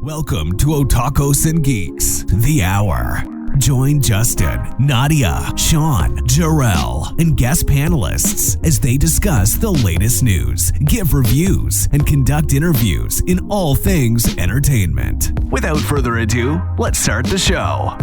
Welcome to Otakus Geeks The Hour. Join Justin, Nadia, Sean, Jarrell, and guest panelists as they discuss the latest news, give reviews, and conduct interviews in all things entertainment. Without further ado, let's start the show.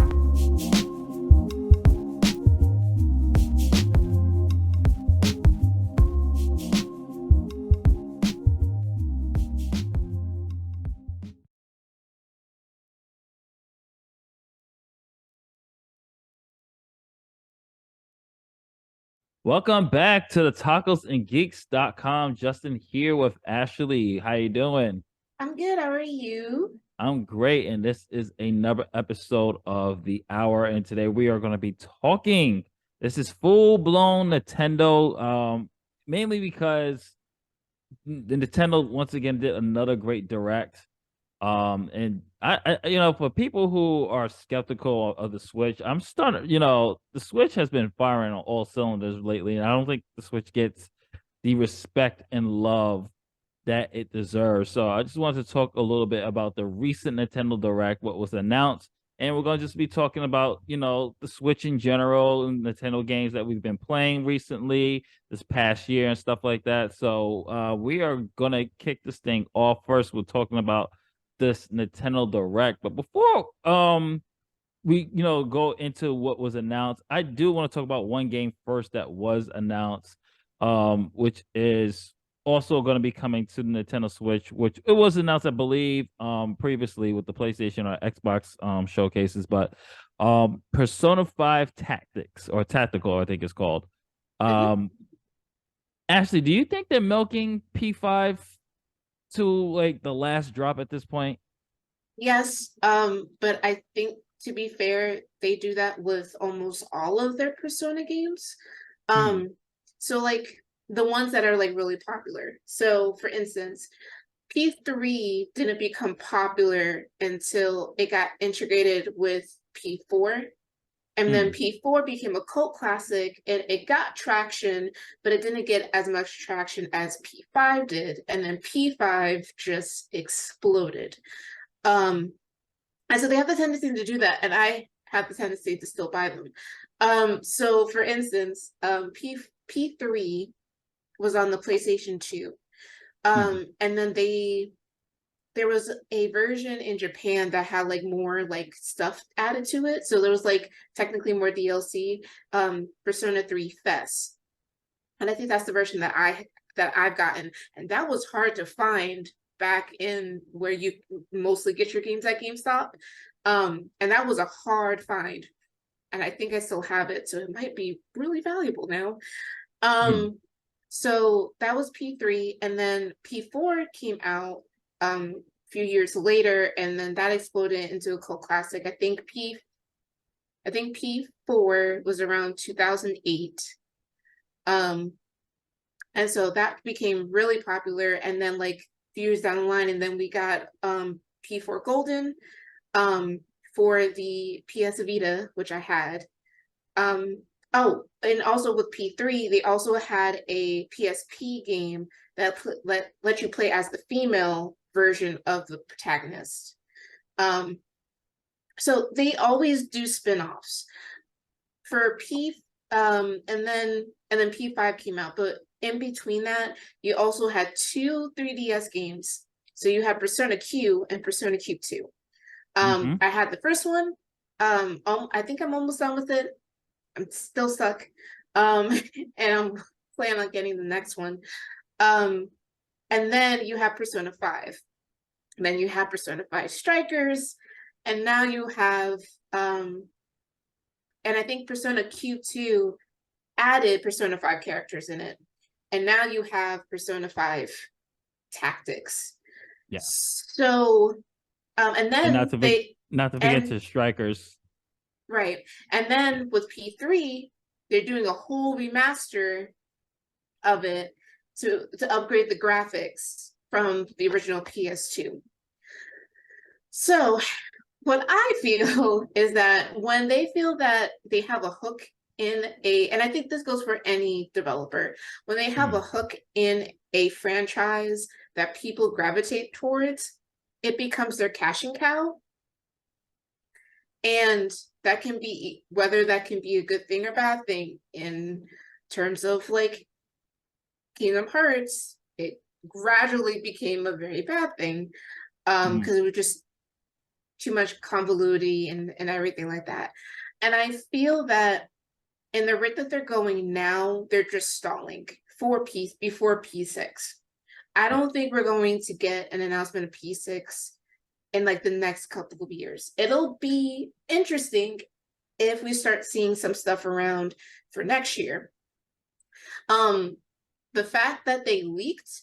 Welcome back to the TacosandGeeks.com. Justin here with Ashley. How you doing? I'm good. How are you? I'm great, and this is another episode of The Hour, and today we are going to be talking. This is full-blown Nintendo, mainly because the Nintendo once again did another great direct. And I for people who are skeptical of the Switch, I'm starting, the Switch has been firing on all cylinders lately, and I don't think the Switch gets the respect and love that it deserves. So I just wanted to talk a little bit about the recent Nintendo Direct, what was announced, and we're going to just be talking about, the Switch in general and Nintendo games that we've been playing recently this past year and stuff like that. So we are going to kick this thing off. First, we're talking about this Nintendo Direct. But before we go into what was announced, I do want to talk about one game first that was announced, which is also going to be coming to the Nintendo Switch, which it was announced, I believe, previously with the PlayStation or Xbox showcases, but Persona 5 Tactics, or Tactical, I think it's called. Ashley, do you think they're milking P5 to like the last drop at this point? Yes, but I think, to be fair, they do that with almost all of their Persona games. So like the ones that are like really popular. So for instance, P3 didn't become popular until it got integrated with P4. And then P4 became a cult classic, and it got traction, but it didn't get as much traction as P5 did. And then P5 just exploded. And so they have the tendency to do that, and I have the tendency to still buy them. So for instance, P3 was on the PlayStation 2. And then there was a version in Japan that had like more like stuff added to it. So there was like technically more DLC, Persona 3 Fest. And I think that's the version that I've gotten. And that was hard to find back in where you mostly get your games at GameStop. And that was a hard find. And I think I still have it. So it might be really valuable now. So that was P3. And then P4 came out a few years later, and then that exploded into a cult classic. I think P4 was around 2008. And so that became really popular, and then like a few years down the line, and then we got P4 Golden for the PS Vita, which I had. Oh, and also with P3, they also had a PSP game that let you play as the female version of the protagonist. So they always do spin-offs for and then P5 came out, but in between that, you also had two 3DS games. So you had Persona Q and Persona Q2. I had the first one. I think I'm almost done with it. I'm still stuck. And I'm planning on getting the next one. And then you have Persona 5. And then you have Persona 5 Strikers. And now you have, and I think Persona Q2 added Persona 5 characters in it. And now you have Persona 5 Tactics. Yeah. So, and then not to forget to Strikers. Right. And then with P3, they're doing a whole remaster of it to upgrade the graphics from the original PS2. So what I feel is that when they feel that they have a hook in and I think this goes for any developer, when they have a hook in a franchise that people gravitate towards, it becomes their cashing cow. And that can be, whether that can be a good thing or bad thing in terms of like Kingdom Hearts, it gradually became a very bad thing because it was just too much convoluted and everything like that. And I feel that in the rate that they're going now, they're just stalling before P6. I don't think we're going to get an announcement of P6 in like the next couple of years. It'll be interesting if we start seeing some stuff around for next year. The fact that they leaked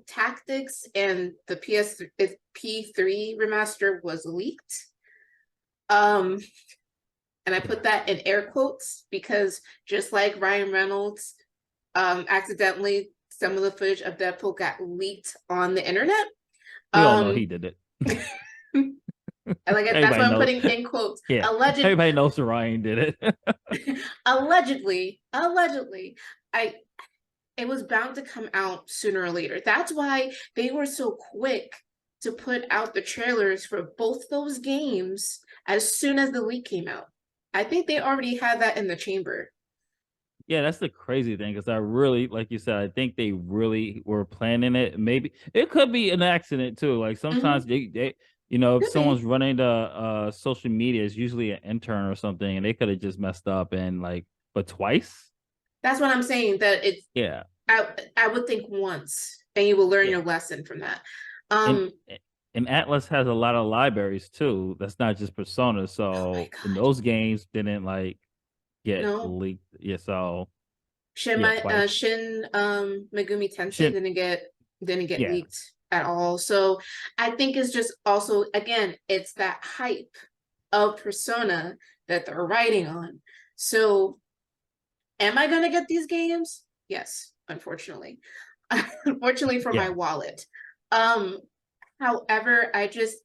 Tactics and the P3 remaster was leaked. And I put that in air quotes because just like Ryan Reynolds, accidentally some of the footage of Deadpool got leaked on the internet. We all know he did it. Like that's why I'm putting in quotes. Yeah, allegedly, everybody knows Ryan did it. allegedly, it was bound to come out sooner or later. That's why they were so quick to put out the trailers for both those games as soon as the leak came out. I think they already had that in the chamber. Yeah, that's the crazy thing because I really, like you said, I think they really were planning it. Maybe it could be an accident too. Like sometimes they you know, if someone's running the social media, it's usually an intern or something, and they could have just messed up and like, but twice. That's what I'm saying. That it's I would think once, and you will learn your lesson from that. And Atlas has a lot of libraries too. That's not just Persona. So and those games didn't like get leaked. Yeah, so Shin Megumi Tensei didn't get leaked at all. So I think it's just also, again, it's that hype of Persona that they're riding on. So am I gonna get these games? Yes, unfortunately. Unfortunately for my wallet. However, I just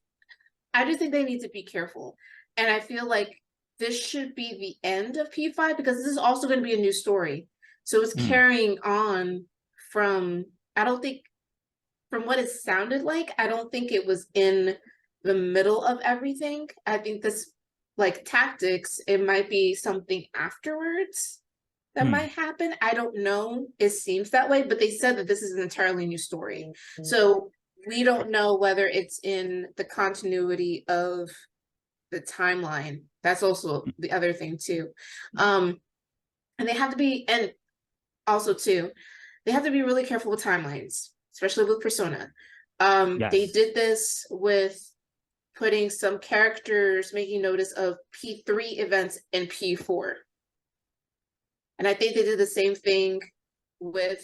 think they need to be careful. And I feel like this should be the end of P5 because this is also going to be a new story. So it's carrying on from, I don't think, from what it sounded like, I don't think it was in the middle of everything. I think this, like Tactics, it might be something afterwards that might happen. I don't know. It seems that way, but they said that this is an entirely new story. So we don't know whether it's in the continuity of the timeline. That's also the other thing too. And they have to be, and also too, they have to be really careful with timelines, especially with Persona. They did this with putting some characters, making notice of P3 events in P4. And I think they did the same thing with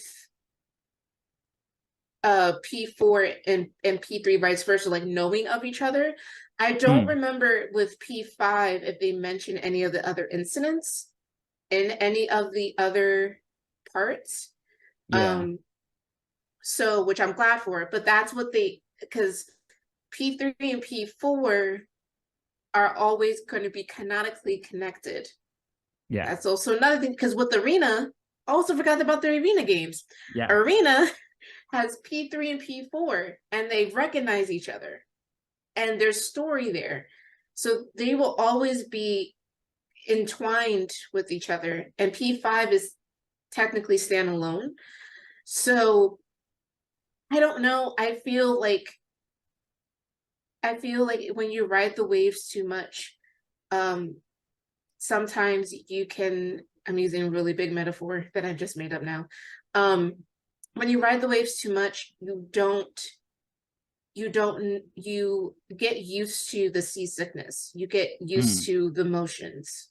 P4 and P3 vice versa, like knowing of each other. I don't remember with P5 if they mentioned any of the other incidents in any of the other parts. So, which I'm glad for, but that's what because P3 and P4 are always going to be canonically connected. Yeah. That's also another thing, because with Arena, also forgot about the Arena games. Yeah. Arena has P3 and P4, and they recognize each other. And there's story there. So they will always be entwined with each other. And P5 is technically standalone. So I don't know. I feel like when you ride the waves too much, sometimes you can, I'm using a really big metaphor that I just made up now. When you ride the waves too much, you get used to the seasickness. You get used to the motions.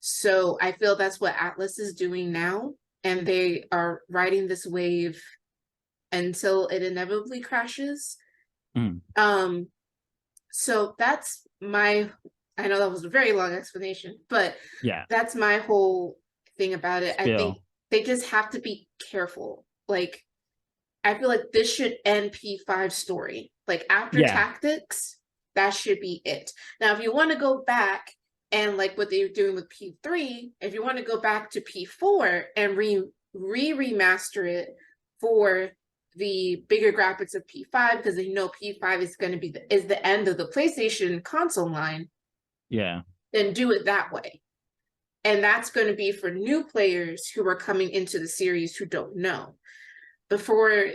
So I feel that's what Atlas is doing now. And they are riding this wave until it inevitably crashes. So that's I know that was a very long explanation, but that's my whole thing about it. I think they just have to be careful. Like, I feel like this should end P5 story. Like after Tactics, that should be it. Now, if you want to go back and like what they're doing with P3, if you want to go back to P4 and remaster it for the bigger graphics of P5 because they know P5 is going to be the end of the PlayStation console line. Yeah. Then do it that way. And that's going to be for new players who are coming into the series who don't know. Before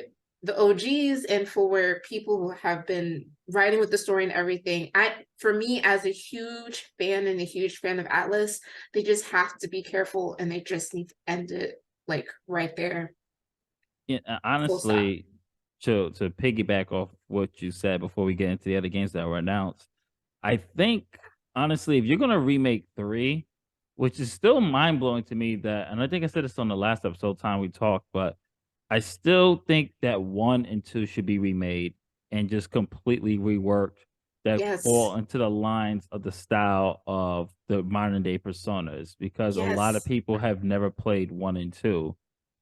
the OGs and for people who have been writing with the story and everything, for me as a huge fan and a huge fan of Atlas, they just have to be careful and they just need to end it like right there. Yeah, honestly, to piggyback off what you said before we get into the other games that were announced, I think honestly, if you're gonna remake 3, which is still mind blowing to me that, and I think I said this on the last episode time we talked, but I still think that 1 and 2 should be remade and just completely reworked that fall into the lines of the style of the modern day personas, because a lot of people have never played 1 and 2.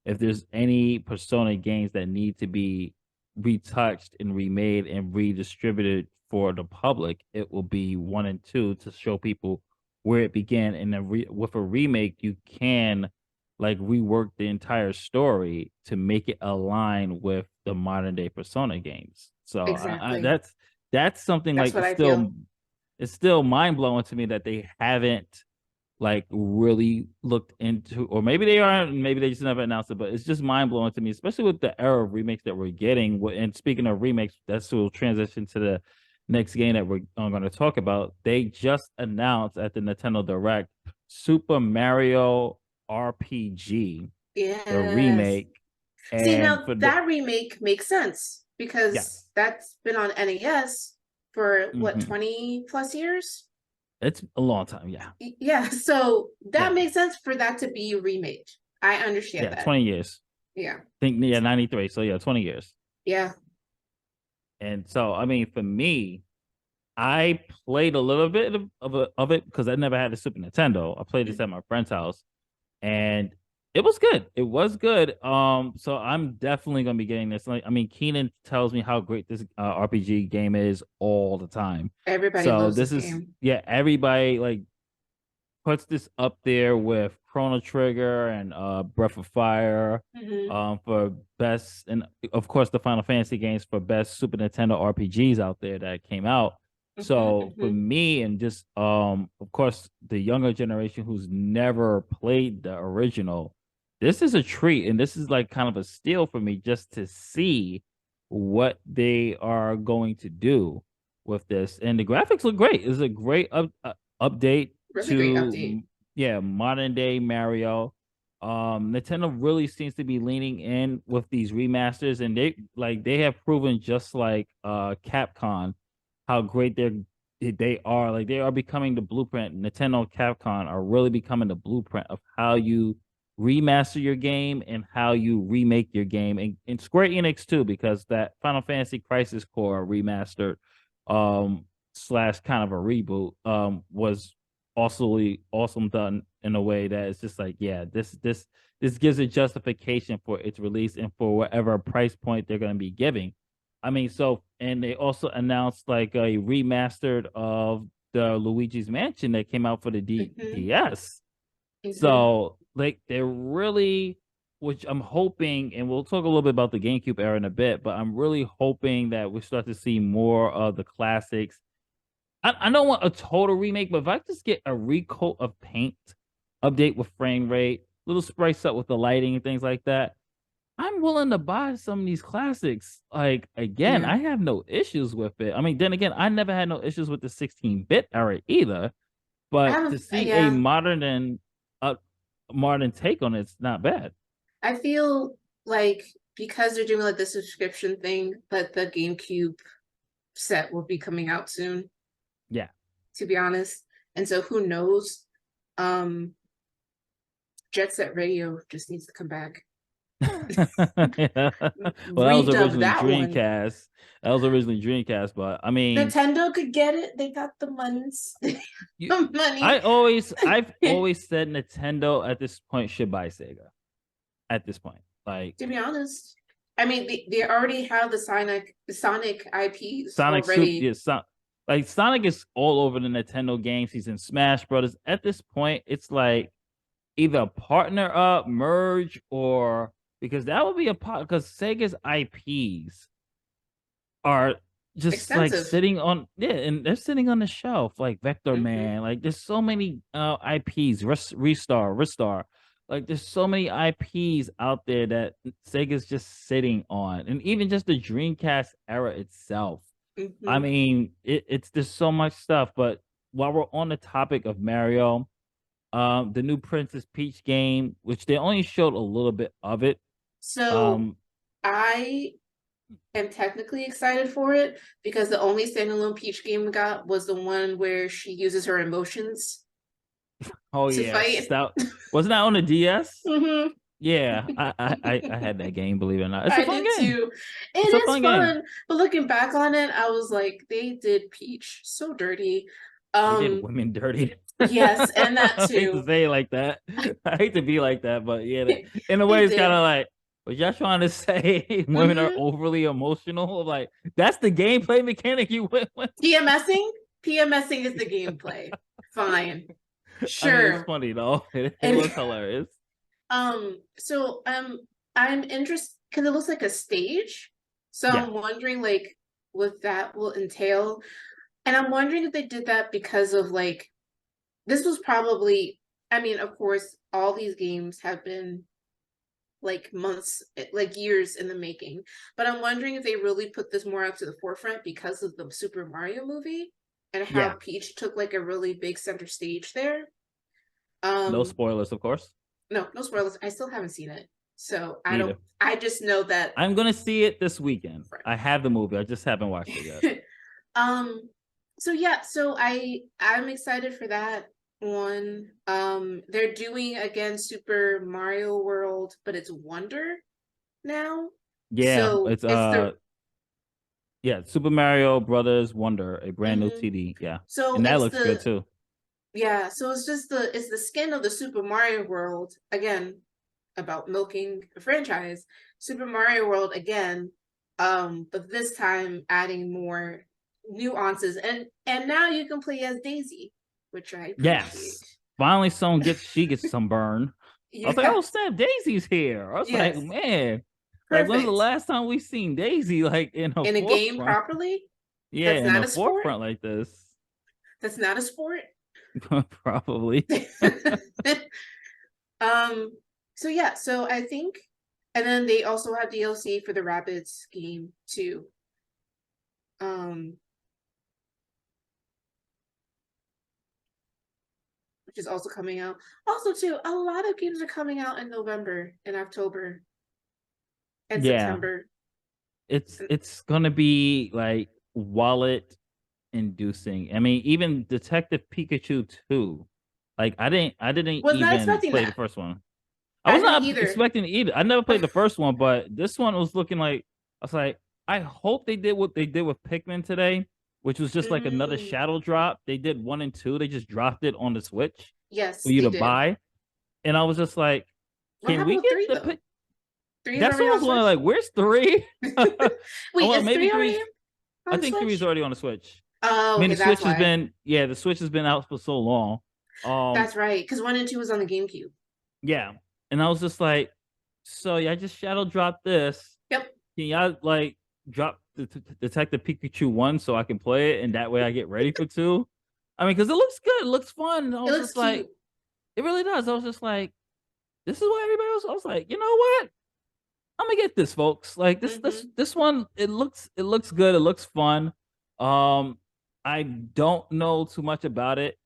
If there's any Persona games that need to be retouched and remade and redistributed for the public, it will be 1 and 2 to show people where it began. And then with a remake, you can like rework the entire story to make it align with the modern day Persona games. So that's something that's like it's still mind blowing to me that they haven't like really looked into, or maybe they aren't, maybe they just never announced it, but it's just mind blowing to me, especially with the era of remakes that we're getting. And speaking of remakes, that's will transition to the next game that we're going to talk about. They just announced at the Nintendo Direct Super Mario RPG, the remake. See, now that remake makes sense because that's been on NES for what, 20 plus years? It's a long time, yeah. Yeah, so that makes sense for that to be remade. I understand that. 20 years. Yeah. I think 93. So 20 years. Yeah. And so, I mean, for me, I played a little bit of it because I never had a Super Nintendo. I played this at my friend's house, and it was good. It was good. So I'm definitely gonna be getting this. Like, I mean, Keenan tells me how great this RPG game is all the time. Everybody loves this game. Yeah, everybody like puts this up there with Chrono Trigger and Breath of Fire for best, and of course the Final Fantasy games for best Super Nintendo RPGs out there that came out. So for me, and just of course the younger generation who's never played the original, this is a treat, and this is like kind of a steal for me just to see what they are going to do with this. And the graphics look great. It's a great update really great update. Modern day Mario. Nintendo really seems to be leaning in with these remasters, and they have proven, just like Capcom, how great they are. Like, they are becoming the blueprint. Nintendo and Capcom are really becoming the blueprint of how you remaster your game and how you remake your game, and Square Enix too, because that Final Fantasy Crisis Core remastered slash kind of a reboot was also awesome, done in a way that it's just like, yeah, this gives a justification for its release and for whatever price point they're going to be giving. I mean, so, and they also announced like a remastered of the Luigi's Mansion that came out for the DS. So like, they're really, which I'm hoping, and we'll talk a little bit about the GameCube era in a bit, but I'm really hoping that we start to see more of the classics. I don't want a total remake, but if I just get a recoat of paint, update with frame rate, little spice up with the lighting and things like that, I'm willing to buy some of these classics. Like, again, I have no issues with it. I mean, then again, I never had no issues with the 16-bit era either. But to see a modern take on it's not bad. I feel like because they're doing like the subscription thing, that the GameCube set will be coming out soon. Yeah. To be honest. And so who knows? Jet Set Radio just needs to come back. Well, that was originally Dreamcast. That was originally Dreamcast, but I mean, Nintendo could get it. They got the monies. Money. I've always said Nintendo at this point should buy Sega. At this point, like, to be honest, I mean, they already have the Sonic IPs Sonic already. Like, Sonic is all over the Nintendo games. He's in Smash Brothers. At this point, it's like either partner up, merge, or because that would be because Sega's IPs are just like Expensive. sitting on and they're sitting on the shelf like Vector Mhm. Man. Like there's so many IPs, Ristar. Like there's so many IPs out there that Sega's just sitting on, and even just the Dreamcast era itself. I Mhm. mean, it's there's so much stuff. But while we're on the topic of Mario, the new Princess Peach game, which they only showed a little bit of it. So Um, I am technically excited for it because the only standalone Peach game we got was the one where she uses her emotions oh to yes, fight. that wasn't that on the DS. Hmm. Yeah, I had that game. Believe it or not, it's a I fun did game. too. It's a It is fun game. fun, but looking back on it, I was like, they did Peach so dirty. They did women dirty. Yes, and that I hate to too. say it like that. I hate to be like that, but yeah, They in a way, it's kind did. of like, was y'all trying to say women are Hmm. overly emotional? Like that's the gameplay mechanic you went with. PMSing? PMSing is the gameplay. Fine. I mean, it's Sure. funny though. It And was hilarious. so I'm interested because it looks like a stage. So Yeah, I'm wondering like what that will entail. And I'm wondering if they did that because of like this was probably, I mean, of course, all these games have been like months, like years in the making. But I'm wondering if they really put this more out to the forefront because of the Super Mario movie and how yeah. Peach took like a really big center stage there. No Um, spoilers, of course. no spoilers. I still haven't seen it. So I don't, Neither. I just know that. I'm gonna see it this weekend. I have the movie. I just haven't watched it yet. um, so yeah, so I'm excited for that one. They're doing again Super Mario World, but it's Wonder now. Yeah, So it's it's the yeah, Super Mario Brothers Wonder, a brand new mhm. 2D. Yeah, So and that it's looks good the too. yeah, so it's the skin of the Super Mario World again about milking a franchise. Super Mario World again, but this time adding more nuances and now you can play as Daisy, which I appreciate. Yes, finally, she gets some burn. I was like, oh Yes, snap, Daisy's here. I was like, yes, man, like when's the perfect. last time we seen Daisy like in a In a game forefront? properly, Yeah, that's in not a a sport. forefront like this, That's not a sport. probably. um. So yeah. So I think, and then they also have DLC for the Rabbids game too. Um, which is also coming out. Also, too, a lot of games are coming out in November and October and Yeah, September. it's gonna be like wallet inducing. I mean, even Detective Pikachu 2. Like I didn't Was not even expecting play the that. first one. I I was didn't not either. expecting either. I never played the first one, but this one was looking like I was like, I hope they did what they did with Pikmin today, which was just like another Mm, shadow drop. They did 1 and 2. They just dropped it on the Switch for yes, you they to did. buy. And I was just like, What can happened we with get three the though? pick? Three is That's what already I on was wondering, Switch. like, where's 3? Wait, Well, is maybe three three's already I on think 3 is Switch? already on the Switch. Oh, I mean, okay, the that's Switch has why. been, yeah, the Switch has been out for so long. That's right, because 1 and 2 was on the GameCube. Yeah, and I was just like, so yeah, I just shadow dropped this. Yep, Can y'all like drop the Detective Pikachu 1 so I can play it, and that way I get ready for 2? I mean, because it looks good, it looks fun. And I it was looks just like, cute. it really does. I was just like, this is what everybody else. I was like, you know what? I'm gonna get this, folks. Like Hmm. this one, it looks good. It looks fun. I don't know too much about it,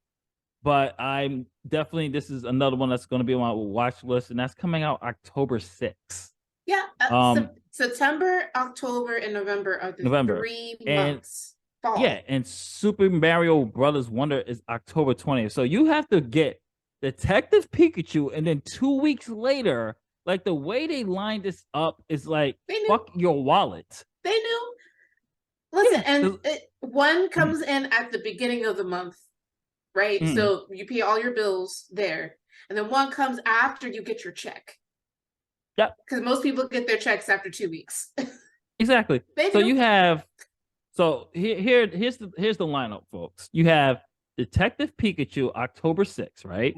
but I'm definitely this is another one that's gonna be on my watch list, and that's coming out October 6th. Yeah, Um, September, October, and November are the November. three And months. yeah, Fall. and Super Mario Brothers Wonder is October 20th. So you have to get Detective Pikachu, and then 2 weeks later, like the way they lined this up is like They knew. fuck your wallet. They knew. Listen, Yeah. and one comes in at the beginning of the month, right? Mm, So you pay all your bills there, and then one comes after you get your check, yep, because most people get their checks after 2 weeks. exactly. They So knew. you have here's the lineup, folks. You have Detective Pikachu October 6th, right?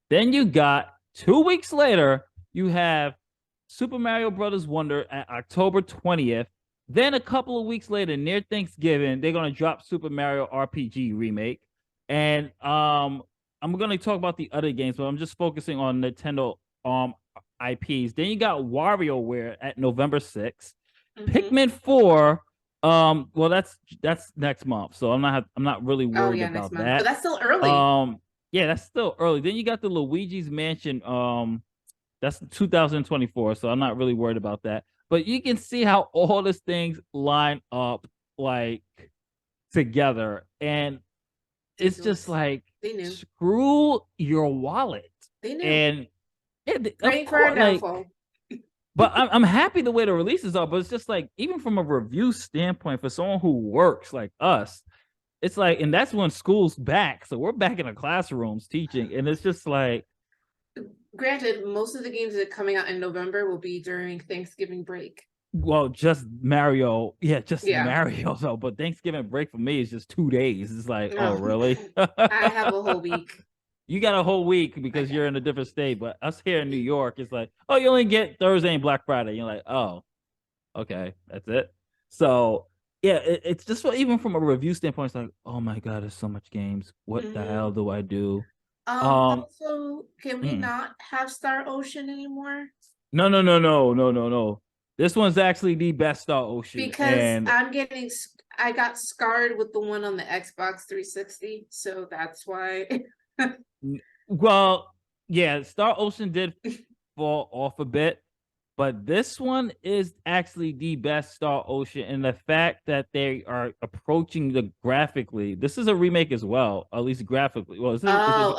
Then you got 2 weeks later, you have Super Mario Brothers Wonder at October 20th. Then a couple of weeks later, near Thanksgiving, they're gonna drop Super Mario RPG remake. And I'm gonna talk about the other games, but I'm just focusing on Nintendo IPs. Then you got WarioWare at November 6th. Pikmin 4. Well, that's next month, so I'm not really worried next about month. that. But that's still early. Yeah, that's still early. Then you got the Luigi's Mansion. That's 2024, so I'm not really worried about that. But you can see how all these things line up like together, and it's just like screw your wallet. They knew. And praying for our downfall. But I'm happy the way the releases are. But it's just like, even from a review standpoint, for someone who works like us, it's like, and that's when school's back, so we're back in the classrooms teaching, and it's just like. Granted, most of the games that are coming out in November will be during Thanksgiving break. Well, just Mario. Mario though. But Thanksgiving break for me is just 2 days. It's like, oh, really? I have a whole week. You got a whole week because you're in a different state. But us here in New York, it's like, oh, you only get Thursday and Black Friday. You're like, oh, okay, that's it. So yeah, it's just even from a review standpoint, it's like, oh my god, there's so much games. What the hell do I do? Also, can we not have Star Ocean anymore? No. This one's actually the best Star Ocean. Because I got scarred with the one on the Xbox 360, so that's why. Well, yeah, Star Ocean did fall off a bit, but this one is actually the best Star Ocean, and the fact that they are approaching the graphically. This is a remake as well, at least graphically. Well,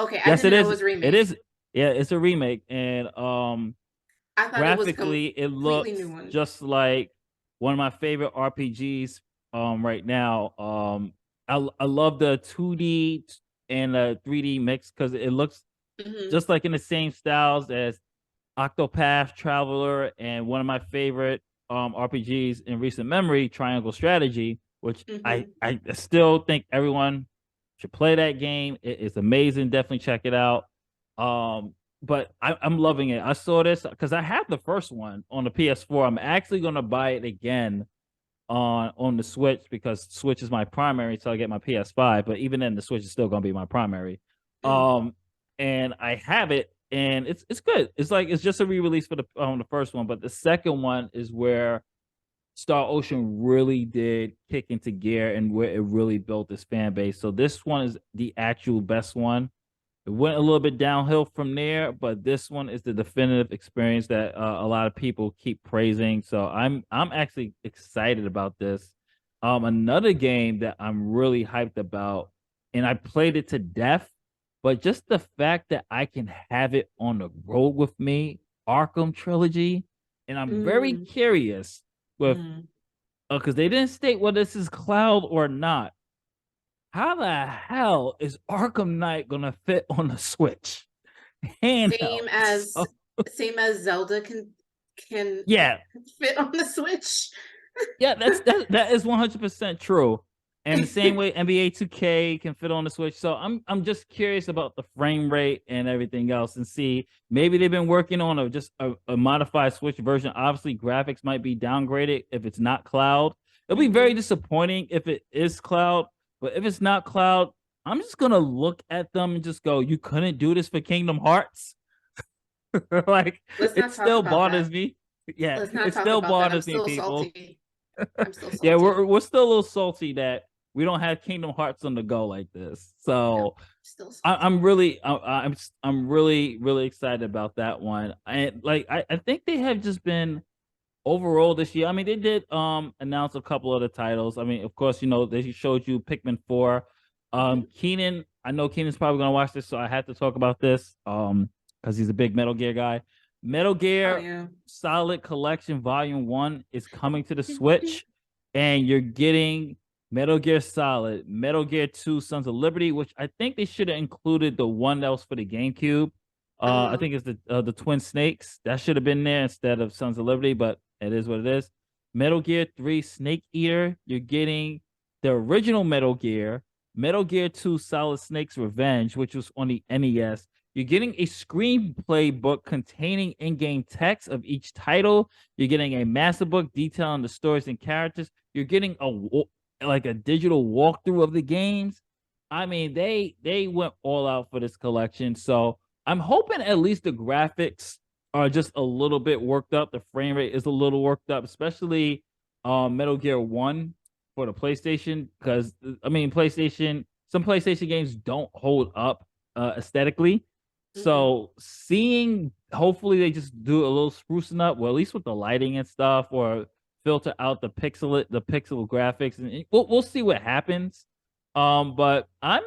okay. Yes, it is. It was a remake. It is. Yeah, it's a remake, and I thought graphically it looks just like one of my favorite RPGs right now. I love the 2D and the 3D mix because it looks just like in the same styles as Octopath Traveler and one of my favorite RPGs in recent memory, Triangle Strategy, which I still think everyone should play that game. It's amazing. Definitely check it out. But I'm loving it. I saw this because I have the first one on the PS4. I'm actually going to buy it again on the Switch because Switch is my primary until I get my PS5. But even then, the Switch is still going to be my primary. And I have it, and it's good. It's like it's just a re-release for the first one, but the second one is where Star Ocean really did kick into gear and where it really built its fan base. So this one is the actual best one. It went a little bit downhill from there, but this one is the definitive experience that a lot of people keep praising. So I'm actually excited about this. Another game that I'm really hyped about, and I played it to death, but just the fact that I can have it on the road with me, Arkham Trilogy, and I'm very curious with because they didn't state whether this is cloud or not. How the hell is Arkham Knight gonna fit on the Switch? Same as Zelda can fit on the Switch. Yeah, that is 100% true. And the same way NBA 2K can fit on the Switch. So I'm just curious about the frame rate and everything else, and see maybe they've been working on a modified Switch version. Obviously, graphics might be downgraded if it's not cloud. It'll be very disappointing if it is cloud. But if it's not cloud, I'm just gonna look at them and just go, "You couldn't do this for Kingdom Hearts." Like it still bothers me. Yeah, it still bothers me, people. I'm still salty. Yeah, we're still a little salty that we don't have Kingdom Hearts on the go like this. So I'm really excited about that one. And like I think they have just been overall this year. I mean, they did announce a couple of the titles. I mean, of course, they showed you Pikmin 4. Keenan, I know Keenan's probably gonna watch this, so I had to talk about this because he's a big Metal Gear guy. Metal Gear Solid Collection Volume 1 is coming to the Switch, and you're getting Metal Gear Solid, Metal Gear 2 Sons of Liberty, which I think they should have included the one that was for the GameCube. I think it's the Twin Snakes. That should have been there instead of Sons of Liberty, but it is what it is. Metal Gear 3 Snake Eater. You're getting the original Metal Gear 2 Solid Snake's Revenge, which was on the NES. You're getting a screenplay book containing in-game text of each title. You're getting a master book detailing the stories and characters. You're getting a digital walkthrough of the games. I mean, they went all out for this collection. So I'm hoping at least the graphics are just a little bit worked up. The frame rate is a little worked up, especially Metal Gear 1 for the PlayStation. Because I mean, some PlayStation games don't hold up aesthetically. So seeing, hopefully they just do a little sprucing up, well, at least with the lighting and stuff, or filter out the pixel graphics, and we'll see what happens. But I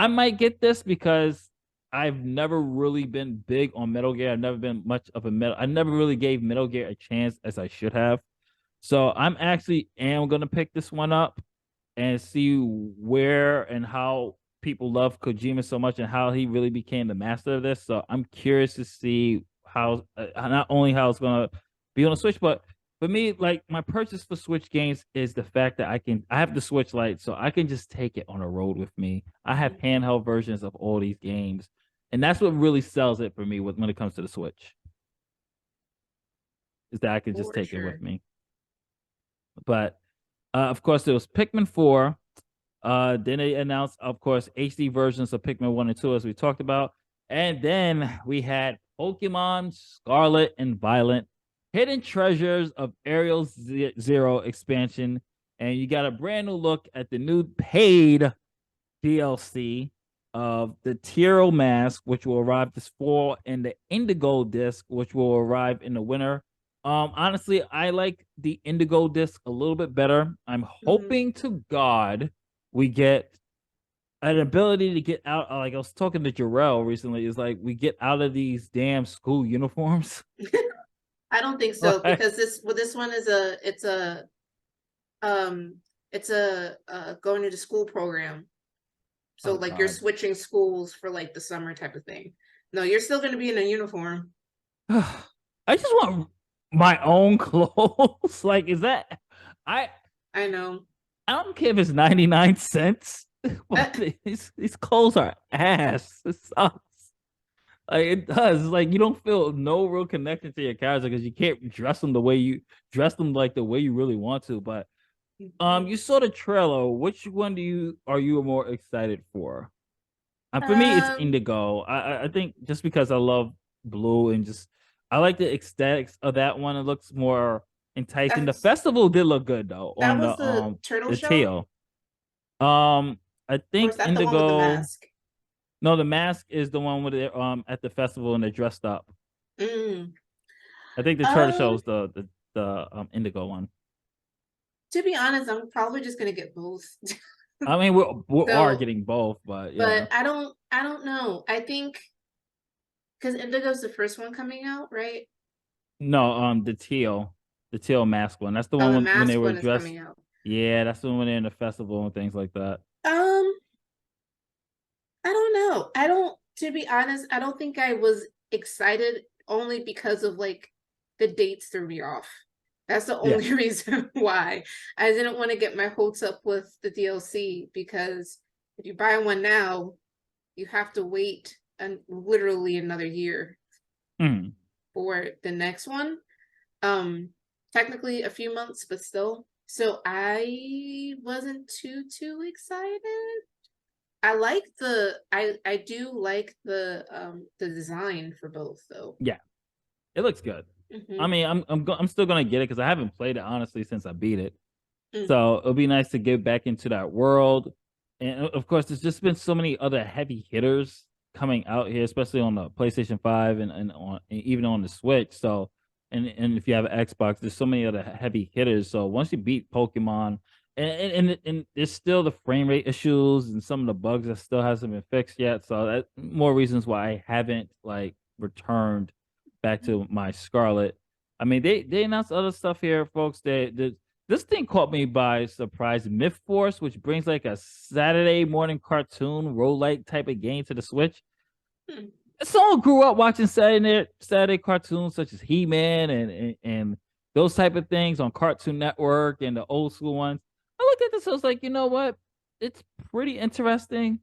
might get this because I've never really been big on Metal Gear. I've never been much of a metal. I never really gave Metal Gear a chance as I should have. So I'm actually am gonna pick this one up and see where and how people love Kojima so much and how he really became the master of this. So I'm curious to see how not only how it's gonna be on the Switch, but for me, like my purchase for Switch games is the fact that I have the Switch Lite, so I can just take it on a road with me. I have handheld versions of all these games, and that's what really sells it for me when it comes to the Switch. Is that I can just take it with me. But of course, there was Pikmin 4. Then they announced, of course, HD versions of Pikmin 1 and 2, as we talked about. And then we had Pokemon Scarlet and Violet, Hidden Treasures of Aerial Zero expansion. And you got a brand new look at the new paid DLC of the Tiro Mask, which will arrive this fall, and the Indigo Disc, which will arrive in the winter. Honestly, I like the Indigo Disc a little bit better. I'm hoping to God we get an ability to get out. Like I was talking to Jarrell recently, is like we get out of these damn school uniforms. I don't think so, because this one is it's a going to the school program. So like God. You're switching schools for like the summer type of thing. No, you're still going to be in a uniform. I just want my own clothes. Like, is that I know. I don't care if it's 99 cents. These clothes are ass. It sucks. Like it does. It's like you don't feel no real connection to your character because you can't dress them the way you dress them like the way you really want to. But you saw the trailer. Which one are you more excited for? For me, it's Indigo. I think just because I love blue and just I like the aesthetics of that one. It looks more enticing. The festival did look good though. That on was the turtle show. Teal. I think Indigo. the one with the mask? No, the mask is the one with it at the festival and they're dressed up. I think the turtle show is the Indigo one. To be honest, I'm probably just gonna get both. I mean, we are getting both, but yeah. But I don't know. I think because Indigo's the first one coming out, right? No, the teal mask one. That's the one when they were dressed. Coming out. Yeah, that's the one when they're in the festival and things like that. I don't know. To be honest, I don't think I was excited only because of like the dates threw me off. That's the only reason why. I didn't want to get my hopes up with the DLC because if you buy one now, you have to wait literally another year for the next one. Technically a few months, but still. So I wasn't too excited. I like I do like the design for both though. Yeah, it looks good. I mean, I'm still gonna get it because I haven't played it honestly since I beat it. So it'll be nice to get back into that world. And of course, there's just been so many other heavy hitters coming out here, especially on the PlayStation 5 and even on the Switch. So and if you have an Xbox, there's so many other heavy hitters. So once you beat Pokemon. And there's still the frame rate issues and some of the bugs that still hasn't been fixed yet. So that's more reasons why I haven't like returned back to my Scarlet. I mean, they announced other stuff here, folks. This thing caught me by surprise. Myth Force, which brings like a Saturday morning cartoon roguelike type of game to the Switch. Someone grew up watching Saturday cartoons such as He-Man and those type of things on Cartoon Network and the old school ones. I looked at this, I was like, you know what? It's pretty interesting.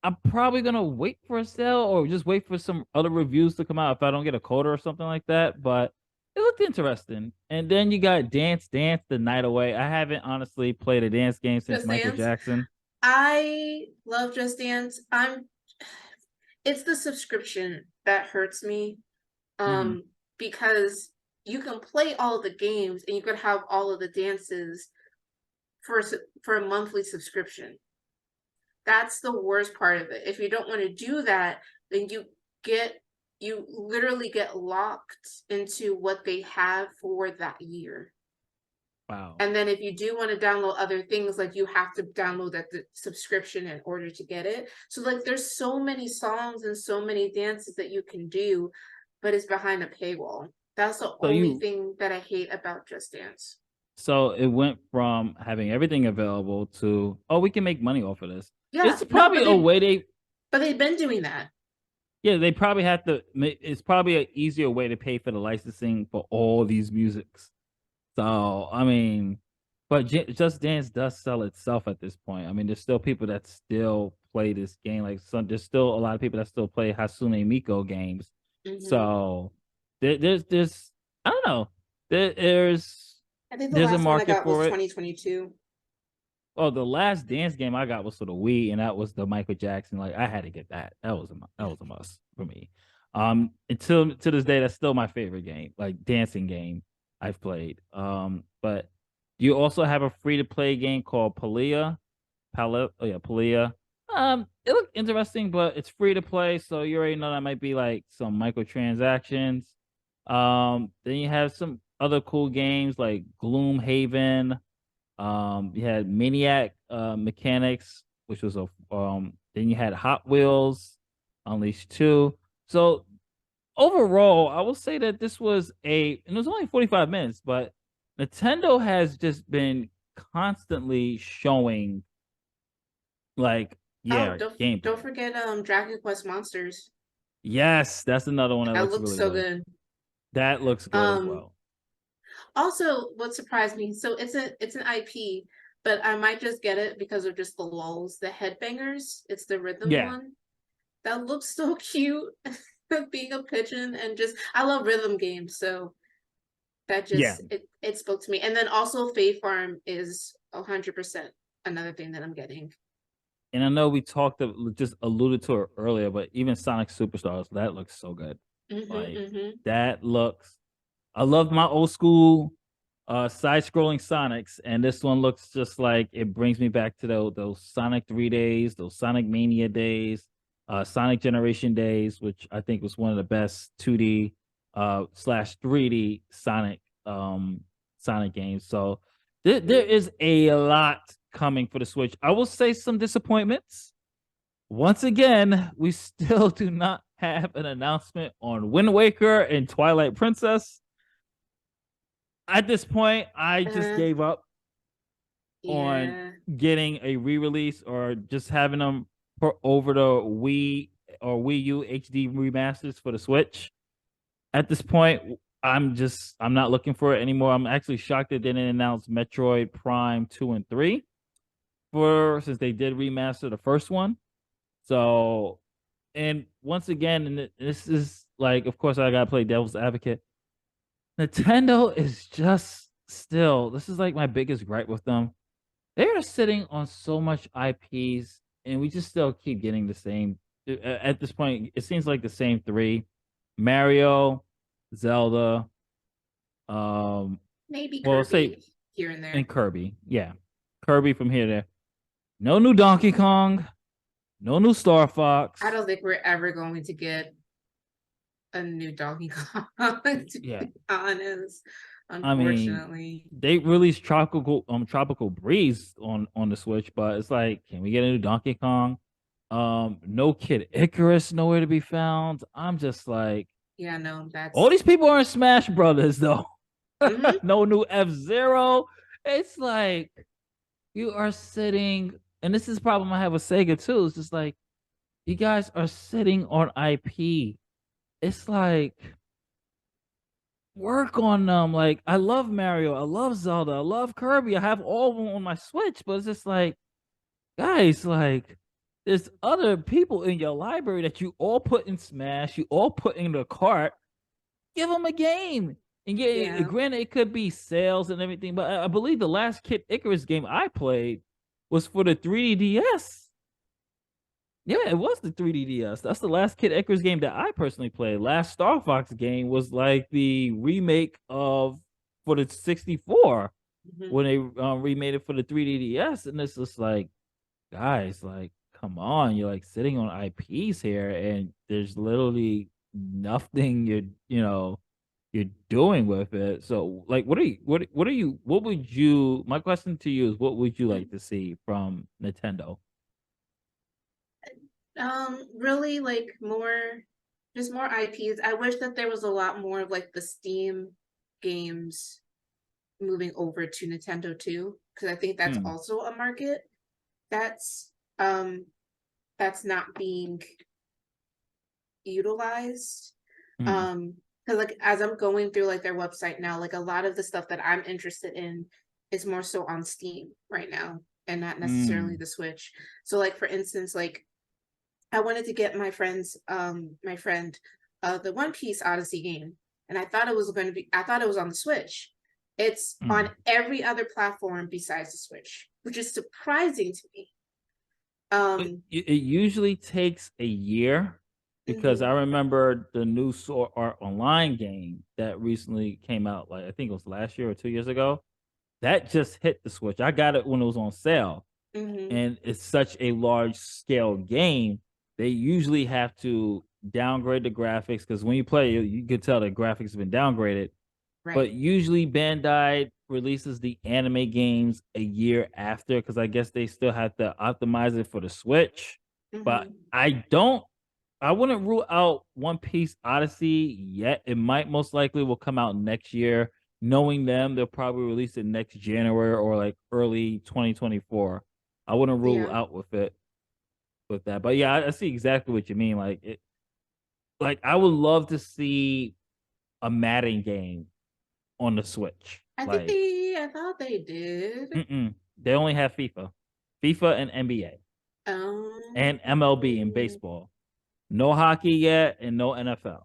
I'm probably gonna wait for a sale or just wait for some other reviews to come out if I don't get a quota or something like that. But it looked interesting. And then you got Dance Dance the Night Away. I haven't honestly played a dance game since Just Michael Dance. Jackson. I love Just Dance. It's the subscription that hurts me. Mm-hmm. Because you can play all of the games and you could have all of the dances for a monthly subscription. That's the worst part of it. If you don't want to do that, then you literally get locked into what they have for that year. Wow. And then if you do want to download other things, like you have to download that the subscription in order to get it. So like there's so many songs and so many dances that you can do, but it's behind a paywall. That's the only thing that I hate about Just Dance. So it went from having everything available to, oh, we can make money off of this. Yeah, It's probably a way but they've been doing that. Yeah, they probably have to. It's probably an easier way to pay for the licensing for all these musics. So I mean, but Just Dance does sell itself at this point. I mean, there's still people that still play this game. Like there's still a lot of people that still play Hatsune Miku games. Mm-hmm. So there's I don't know. There's I think the last one I got was 2022. Oh, the last dance game I got was for the Wii, and that was the Michael Jackson. Like I had to get that. That was a must for me. Until to this day, that's still my favorite game, like dancing game I've played. But you also have a free to play game called Palia. Palia. It looked interesting, but it's free to play, so you already know that might be like some microtransactions. Then you have some other cool games like Gloomhaven. You had Maniac Mechanics, which was a then you had Hot Wheels Unleashed 2. So overall, I will say that this was and it was only 45 minutes, but Nintendo has just been constantly showing like don't forget Dragon Quest Monsters. Yes, that's another one that looks really so good. That looks good as well. Also, what surprised me, so it's an IP, but I might just get it because of just the lulls, the headbangers. It's the rhythm one. That looks so cute. Being a pigeon and just I love rhythm games, so that just it spoke to me. And then also Fae Farm is 100% another thing that I'm getting. And I know we just alluded to it earlier, but even Sonic Superstars, that looks so good. That looks. I love my old school side-scrolling Sonics, and this one looks just like it brings me back to those Sonic 3 days, those Sonic Mania days, Sonic Generation days, which I think was one of the best 2D slash 3D Sonic games. So there is a lot coming for the Switch. I will say some disappointments. Once again, we still do not have an announcement on Wind Waker and Twilight Princess. At this point, I just gave up on getting a re-release or just having them over the Wii or Wii U HD remasters for the Switch. At this point, I'm not looking for it anymore. I'm actually shocked they didn't announce Metroid Prime 2 and 3 since they did remaster the first one. So, and once again, and this is like, of course, I gotta play devil's advocate. Nintendo is just still, this is like my biggest gripe with them. They are sitting on so much IPs, and we just still keep getting the same. At this point, it seems like the same three: Mario, Zelda, maybe Kirby here and there, and Kirby. Yeah, Kirby from here to there. No new Donkey Kong, no new Star Fox. I don't think we're ever going to get a new Donkey Kong. To be honest, unfortunately, I mean, they released Tropical Breeze on the Switch, but it's like, can we get a new Donkey Kong? No Kid Icarus nowhere to be found. I'm just like, yeah, no, that's all these people are in Smash Brothers though. No new F-Zero. It's like you are sitting, and this is the problem I have with Sega too. It's just like you guys are sitting on IP. It's like, work on them. Like, I love Mario, I love Zelda, I love Kirby. I have all of them on my Switch, but it's just like, guys, like, there's other people in your library that you all put in Smash, you all put in the cart. Give them a game. And yeah, Yeah. granted, it could be sales and everything, but I believe the last Kid Icarus game I played was for the 3DS. Yeah, it was the 3DS. That's the last Kid Icarus game that I personally played. Last Star Fox game was like the remake of for the 64 Mhm. when they remade it for the 3DS, and it's just like, guys, like, come on, you're like sitting on IPs here, and there's literally nothing you're doing with it. So, like, what would you? My question to you is, what would you like to see from Nintendo? Really like just more IPs. I wish that there was a lot more of like the Steam games moving over to Nintendo too, because I think that's Hmm. also a market that's um that's not being utilized. Hmm. Um, because like as I'm going through like their website now, like a lot of the stuff that I'm interested in is more so on Steam right now and not necessarily Hmm. the Switch. So like for instance, like I wanted to get my friend the One Piece Odyssey game, and I thought it was on the Switch. It's on Hmm. every other platform besides the Switch, which is surprising to me. It usually takes a year because I Mhm, remember the new Sword Art Online game that recently came out, like I think it was last year or 2 years ago. That just hit the Switch. I got it when it was on sale, mhm, and it's such a large scale game. They usually have to downgrade the graphics because when you play it, you can tell the graphics have been downgraded. But right. usually Bandai releases the anime games a year after because I guess they still have to optimize it for the Switch. But Mhm, I wouldn't rule out One Piece Odyssey yet. It might most likely will come out next year. Knowing them, they'll probably release it next January or like early 2024. I wouldn't rule yeah. out with that. But yeah, I see exactly what you mean. Like I would love to see a Madden game on the Switch. I thought they did. They only have FIFA and NBA and MLB and Um, baseball. No hockey yet and no NFL.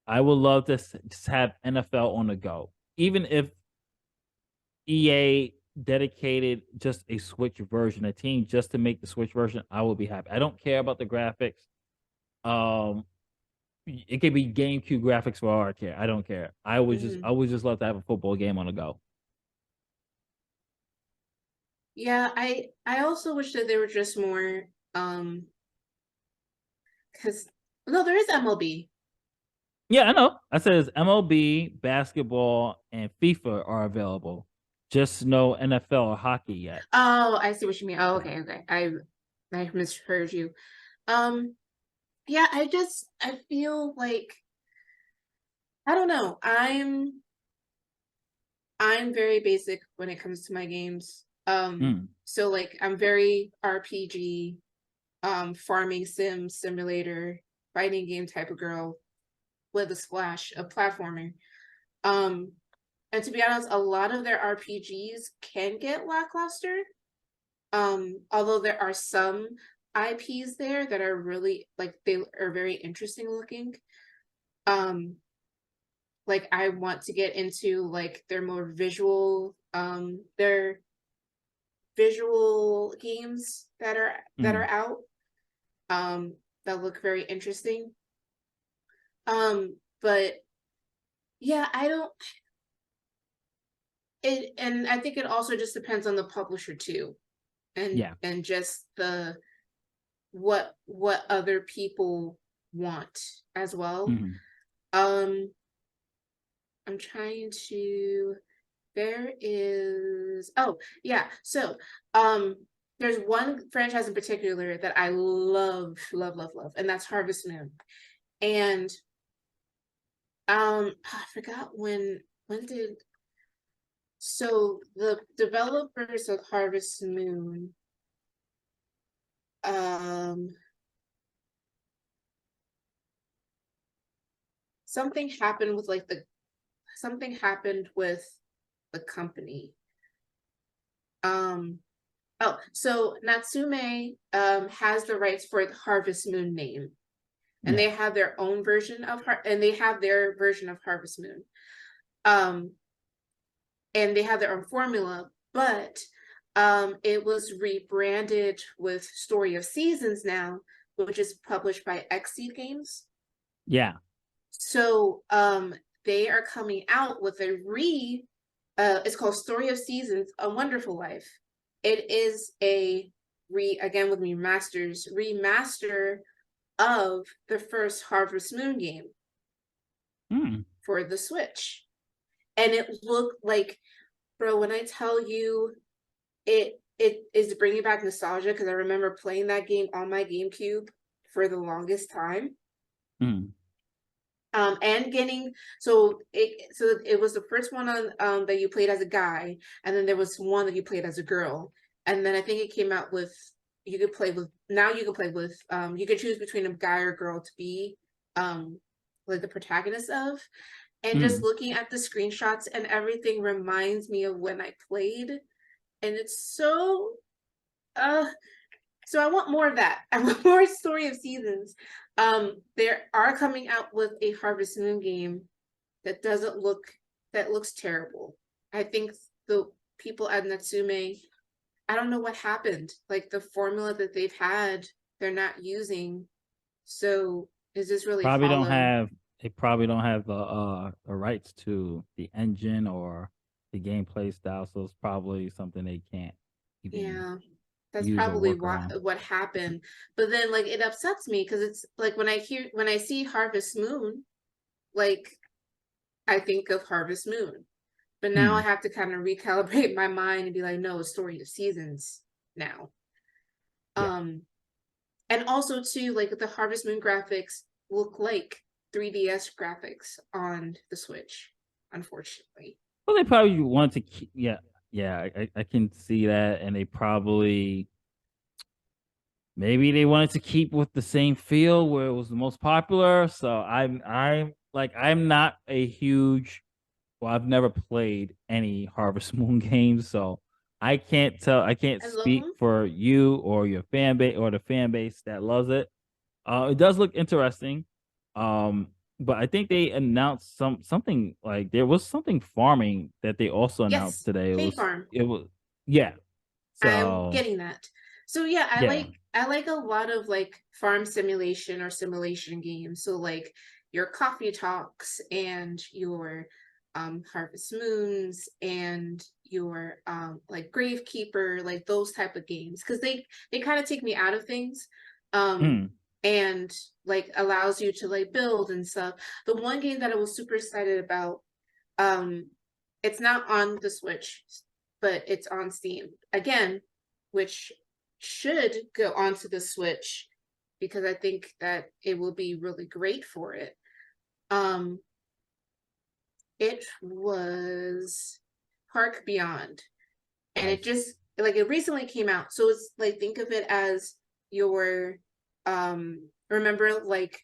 I would love to just have NFL on the go. Even if EA dedicated just a Switch version, a team just to make the Switch version, I will be happy. I don't care about the graphics. Um, it could be GameCube graphics for all I care. I don't care. mhm. I would just love to have a football game on the go. Yeah, I also wish that they were just more because no, there is MLB. Yeah, I know. I said MLB, basketball, and FIFA are available. Just no NFL or hockey yet. Oh, I see what you mean. Oh, Yeah. okay, okay. I misheard you. Um, yeah, I feel like I don't know. I'm very basic when it comes to my games. Mm, So like I'm very RPG, farming sim, simulator, fighting game type of girl with a splash of platforming. Um, and to be honest, a lot of their RPGs can get lackluster. Although there are some IPs there that are really like they are very interesting looking. Um, like I want to get into like their visual games that are mm, out that look very interesting. But yeah, I don't it and I think it also just depends on the publisher too yeah. and just the what other people want as well. Mhm. Um I'm trying to there is oh yeah, so um there's one franchise in particular that I love, and that's Harvest Moon. And I forgot when did so the developers of Harvest Moon um something happened with like the something happened with the company. Um Oh, so Natsume has the rights for the Harvest Moon name, and Yeah. they have their own version of and they have their version of Harvest Moon. Um, and they have their own formula, but it was rebranded with Story of Seasons now, which is published by Xseed Games. Yeah. So they are coming out with a it's called Story of Seasons, A Wonderful Life. It is a again with remaster of the first Harvest Moon game for the Switch. And it looked like, bro, when I tell you it is bringing back nostalgia, because I remember playing that game on my GameCube for the longest time. And getting it was the first one on that you played as a guy, and then there was one that you played as a girl, and then I think it came out with you could play with you could choose between a guy or girl to be like the protagonist of. And just looking at the screenshots and everything reminds me of when I played, and it's so so I want more of that. I want more Story of Seasons. They are coming out with a Harvest Moon game that looks terrible. I think the people at Natsume, I don't know what happened. Like the formula that they've had, they're not using. So is this really Probably don't hollow? have they probably don't have the rights to the engine or the gameplay style, so it's probably something they can't even Yeah. That's use or probably work around. what happened. But then like it upsets me because it's like when I see Harvest Moon, like I think of Harvest Moon. But now I have to kind of recalibrate my mind and be like, no, it's Story of Seasons now. Yeah. And also too, like the Harvest Moon graphics look like 3DS graphics on the Switch, unfortunately. Well, they probably want to keep. Yeah. I can see that, and they probably maybe they wanted to keep with the same feel where it was the most popular. So I'm not a huge. Well, I've never played any Harvest Moon games, so I can't tell. I can't I love speak them. for you or your fan base or the fan base that loves it. It does look interesting. Um, but I think they announced something like there was something farming that they also announced Yes, today. Hay Farm. It was yeah. I'm So getting that. So yeah, yeah. I like a lot of like farm simulation or simulation games. So like your Coffee Talks and your Harvest Moons and your like Gravekeeper, like those type of games, because they kind of take me out of things. Um Mm, and like allows you to like build and stuff. The one game that I was super excited about, um it's not on the Switch, but it's on Steam again, which should go onto the Switch because I think that it will be really great for it. Um, it was Park Beyond, and it nice. just like it recently came out, so it's like think of it as your remember like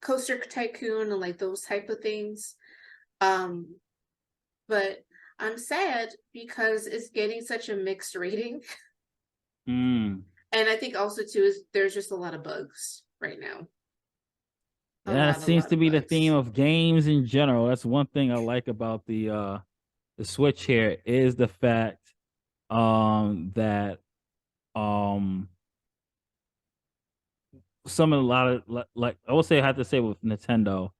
Coaster Tycoon and like those type of things. Um, but I'm sad because it's getting such a mixed rating. Mm. And I think also too is there's just a lot of bugs right now. Yeah, that A seems lot to of be the theme bugs. of games in general. That's one thing I like about the Switch here is the fact that um some of a lot of like I would say I have to say with Nintendo,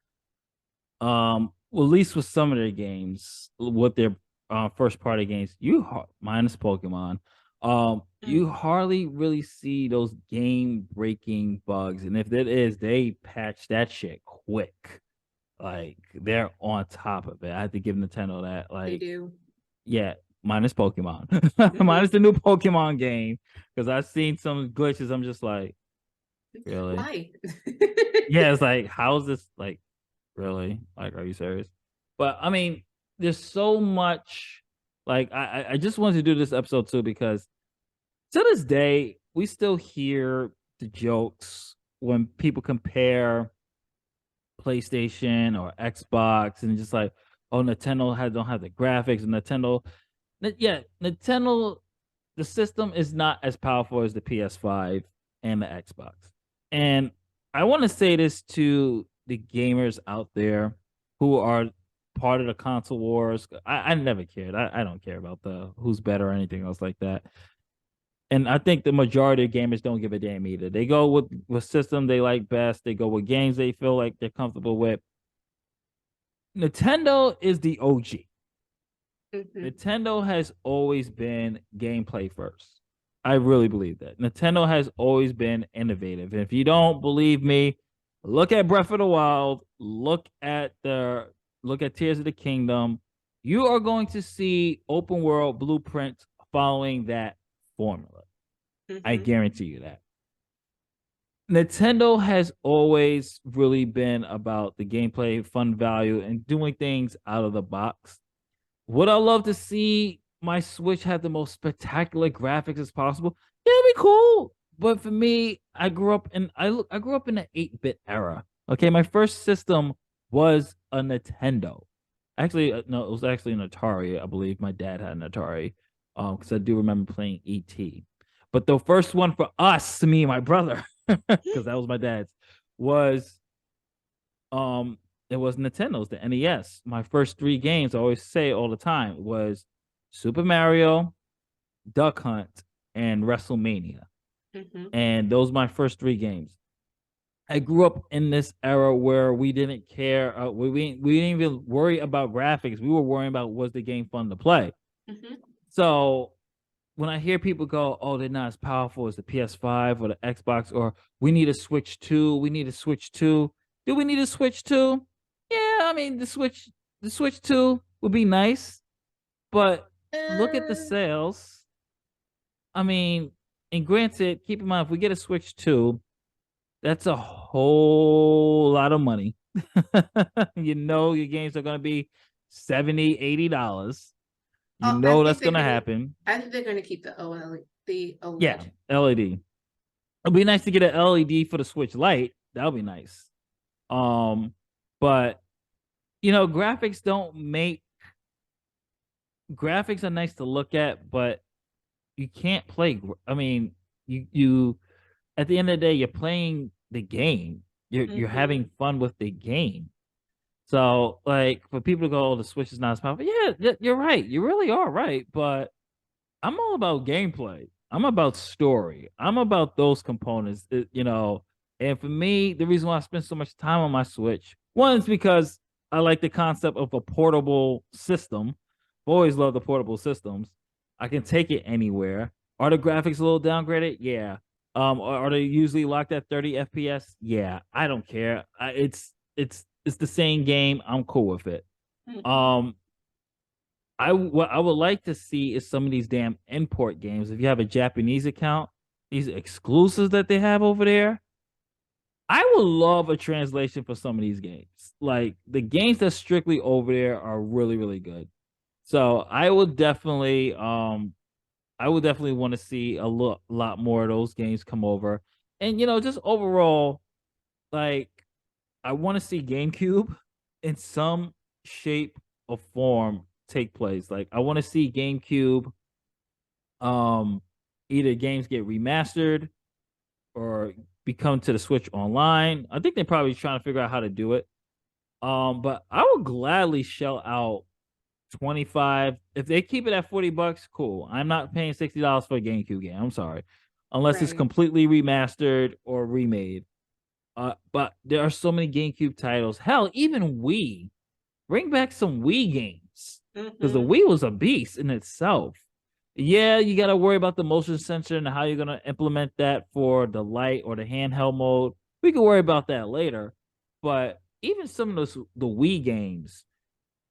well, at least with some of their games, with their first party games, minus Pokemon, you Mm. hardly really see those game breaking bugs, and if that is, they patch that shit quick. Like they're on top of it. I have to give Nintendo that. They Like, do. yeah, minus Pokemon, minus the new Pokemon game, because I've seen some glitches. I'm just like, really? Why? Yeah, it's like, how's this like really? Like, are you serious? But I mean, there's so much. Like, I just wanted to do this episode too because to this day we still hear the jokes when people compare PlayStation or Xbox and just like, oh, don't have the graphics, and yeah, Nintendo. the system is not as powerful as the PS5 and the Xbox. And I want to say this to the gamers out there who are part of the console wars. I never cared. I don't care about the who's better or anything else like that. And I think the majority of gamers don't give a damn either. They go with system they like best. They go with games they feel like they're comfortable with. Nintendo is the OG. Nintendo has always been gameplay first. I really believe that. Nintendo has always been innovative. And if you don't believe me, look at Breath of the Wild, look at Tears of the Kingdom. You are going to see open world blueprints following that formula. I guarantee you that. Nintendo has always really been about the gameplay, fun value, and doing things out of the box. Would I love to see my Switch have the most spectacular graphics as possible? Yeah, it'd be cool. But for me, I grew up in the 8-bit era. Okay, my first system was a Nintendo. Actually, no, it was actually an Atari. I believe my dad had an Atari. Because I do remember playing ET. But the first one for us, me and my brother, because that was my dad's, was it was Nintendo's, the NES. My first 3 games, I always say all the time, was Super Mario, Duck Hunt, and WrestleMania. And those were my first 3 games. I grew up in this era where we didn't care. We didn't even worry about graphics. We were worrying about was the game fun to play. So when I hear people go, "Oh, they're not as powerful as the PS5 or the Xbox," or "We need a Switch 2, we need a Switch 2." Do we need a Switch 2? Yeah, I mean the Switch 2 would be nice, but look at the sales. I mean, and granted, keep in mind if we get a Switch 2, that's a whole lot of money. You know your games are gonna be $70, $80. You know that's gonna happen. I think they're gonna keep the OLED. Yeah, LED. It'd be nice to get an LED for the Switch Lite. That would be nice. But you know, graphics are nice to look at, but you can't play. I mean, you at the end of the day, you're playing the game. You're having fun with the game. So, like, for people to go, "Oh, the Switch is not as powerful." Yeah, you're right. You really are right. But I'm all about gameplay. I'm about story. I'm about those components. You know, and for me, the reason why I spend so much time on my Switch, one is because I like the concept of a portable system. I've always loved the portable systems. I can take it anywhere. Are the graphics a little downgraded? Yeah. Are they usually locked at 30 FPS? Yeah. I don't care. It's the same game. I'm cool with it. What I would like to see is some of these damn import games. If you have a Japanese account, these exclusives that they have over there, I would love a translation for some of these games. Like the games that's strictly over there are really, really good. So I would definitely want to see a lot more of those games come over. And you know, just overall, like I want to see GameCube in some shape or form take place. Like I want to see GameCube either games get remastered or become to the Switch Online. I think they're probably trying to figure out how to do it. But I would gladly shell out 25 if they keep it at $40. Cool. I'm not paying $60 for a GameCube game. I'm sorry, unless it's completely remastered or remade. But there are so many GameCube titles. Hell, even Wii. Bring back some Wii games because the Wii was a beast in itself. Yeah, you got to worry about the motion sensor and how you're going to implement that for the light or the handheld mode. We can worry about that later. But even some of the Wii games,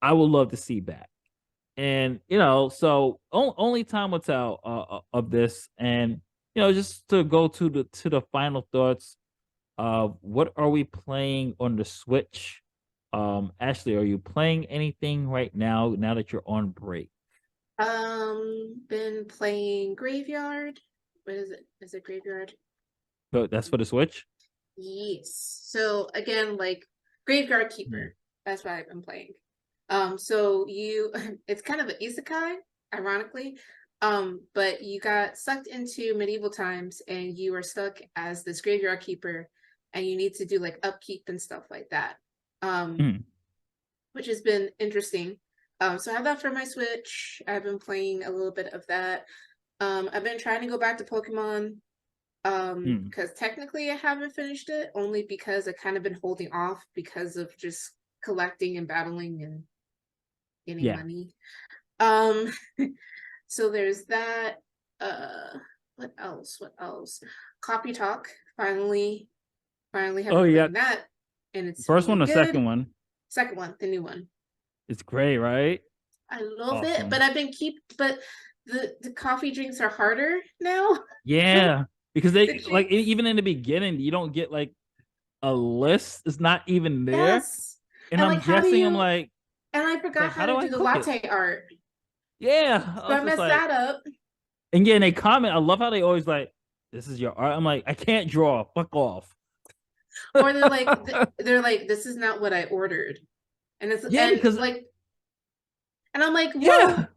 I would love to see back. And you know, so only time will tell of this. And you know, just to go to the final thoughts of what are we playing on the Switch? Ashley, are you playing anything right now? Now that you're on break, Been playing Graveyard. What is it? Is it Graveyard? so that's for the Switch. Yes. So again, like Graveyard Keeper. That's what I've been playing. So it's kind of an isekai, ironically, But you got sucked into medieval times and you are stuck as this graveyard keeper and you need to do like upkeep and stuff like that. Which has been interesting. So I have that for my Switch. I've been playing a little bit of that. I've been trying to go back to Pokemon. Because technically I haven't finished it, only because I've kind of been holding off because of just collecting and battling and getting money. So there's that. What else? Coffee Talk. Finally have been that. And it's first really one or good. second one? Second one, the new one. It's great, right? I love it, but but the coffee drinks are harder now. Yeah, because they like even in the beginning, you don't get like a list. It's not even there. Yes. And I'm like, guessing I'm like, and I forgot how to do the latte art. Yeah. So I messed that up. And yeah, and they comment. I love how they always like, this is your art. I'm like, I can't draw. Fuck off. Or they're like, this is not what I ordered. And it's because like, and I'm like, well,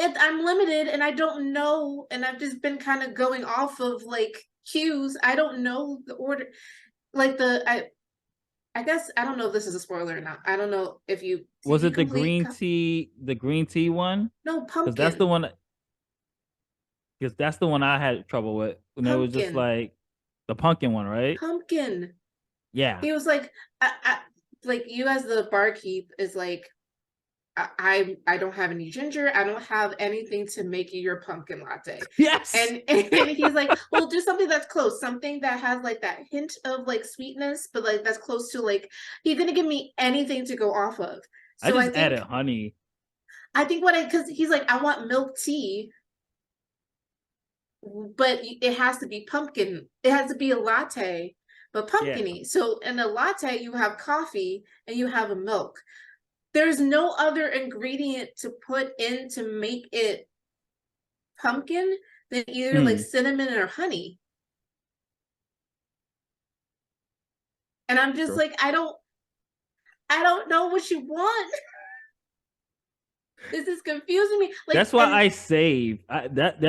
I'm limited and I don't know, and I've just been kind of going off of like cues. I don't know the order. Like I guess I don't know if this is a spoiler or not. I don't know if you was it the green tea one? No, pumpkin. That's the one. Because that's the one I had trouble with. And it was just like the pumpkin one, right? Pumpkin. Yeah. He was like, like you as the barkeep is like, I don't have any ginger. I don't have anything to make you your pumpkin latte. Yes. And he's like, well, do something that's close, something that has like that hint of like sweetness, but like that's close to like, he's gonna give me anything to go off of. So I just added honey. I think because he's like, I want milk tea, but it has to be pumpkin. It has to be a latte, but pumpkin-y. Yeah. So in a latte, you have coffee and you have a milk. There's no other ingredient to put in to make it pumpkin than either like cinnamon or honey. And I'm just like, I don't know what you want. This is confusing me. Like, that's why I save. That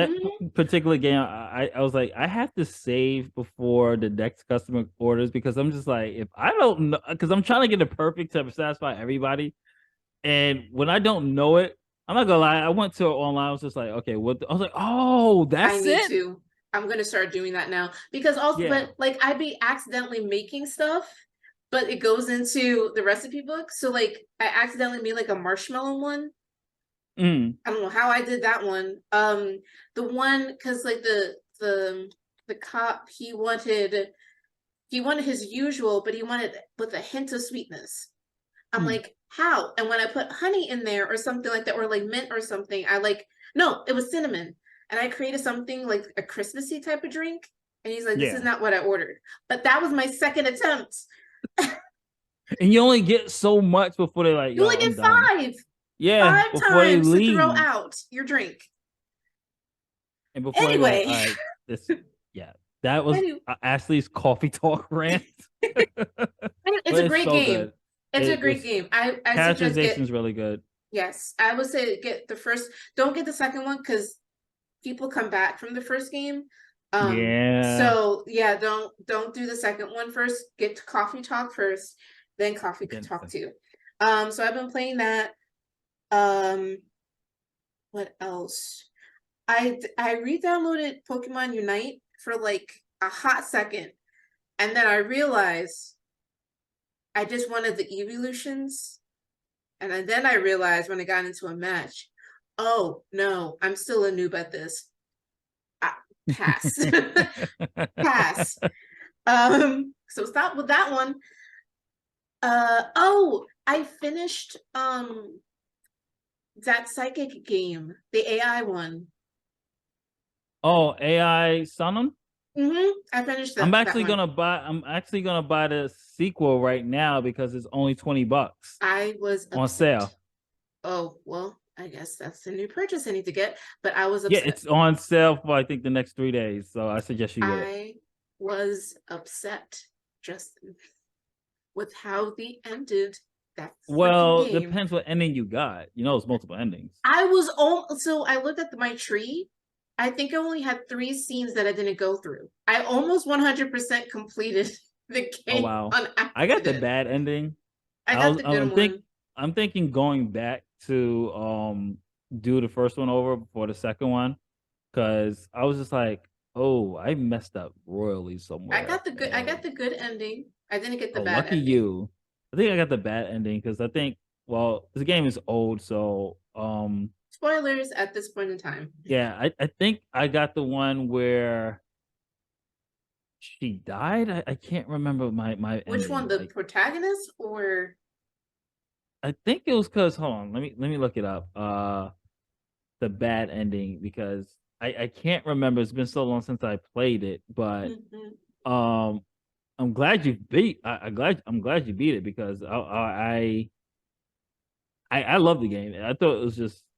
particular game, I was like, I have to save before the next customer orders, because I'm just like, if I don't know, because I'm trying to get it perfect to satisfy everybody. And when I don't know it, I'm not gonna lie, I went to online, I was just like, okay, what? I was like, oh, that's it. I need to. I'm gonna start doing that now, because also, but like I'd be accidentally making stuff, but it goes into the recipe book. So like I accidentally made like a marshmallow one. I don't know how I did that one. The one, because like the cop, he wanted his usual, but he wanted with a hint of sweetness. I'm like, how? And when I put honey in there or something like that, or like mint or something, no, it was cinnamon. And I created something like a Christmassy type of drink. And he's like, this is not what I ordered. But that was my second attempt. And you only get so much before they like, you only get 5. Yeah. 5 times to throw out your drink. And before anyway. That was Ashley's coffee talk rant. It's a great game. Good. It's a great game. I characterization is really good. Yes, I would say don't get the second one, because people come back from the first game. So yeah, don't do the second one first. Get to Coffee Talk first, then Coffee Talk 2. So I've been playing that. What else? I re-downloaded Pokemon Unite for like a hot second, and then I realized I just wanted the evolutions. And then I realized when I got into a match, oh no, I'm still a noob at this. Pass. Pass. So stop with that one. I finished that psychic game, the AI one. Oh, AI Sunum? I finished that. I'm actually gonna buy the sequel right now because it's only $20. I was on sale. Oh well, I guess that's the new purchase I need to get. But I was upset. Yeah, it's on sale for I think the next 3 days, so I suggest you get it. I was upset, Justin, with how the ended that Well, game. depends what ending you got. You know, it's multiple endings. I looked at my tree. I think I only had 3 scenes that I didn't go through. I almost 100% completed the Oh game wow, on accident. I got the bad ending. I got the good one. I'm thinking going back to do the first one over before the second one, because I was just like, oh, I messed up royally somewhere. I got the good ending. I didn't get the bad lucky ending. You. I think I got the bad ending because I think, well, the game is old, so spoilers at this point in time. Yeah, I think I got the one where she died. I can't remember my Which ending. one, the protagonist or? I think it was because, hold on, let me look it up. The bad ending, because I can't remember. It's been so long since I played it, but I'm glad you beat. I'm glad you beat it, because I love the game. I thought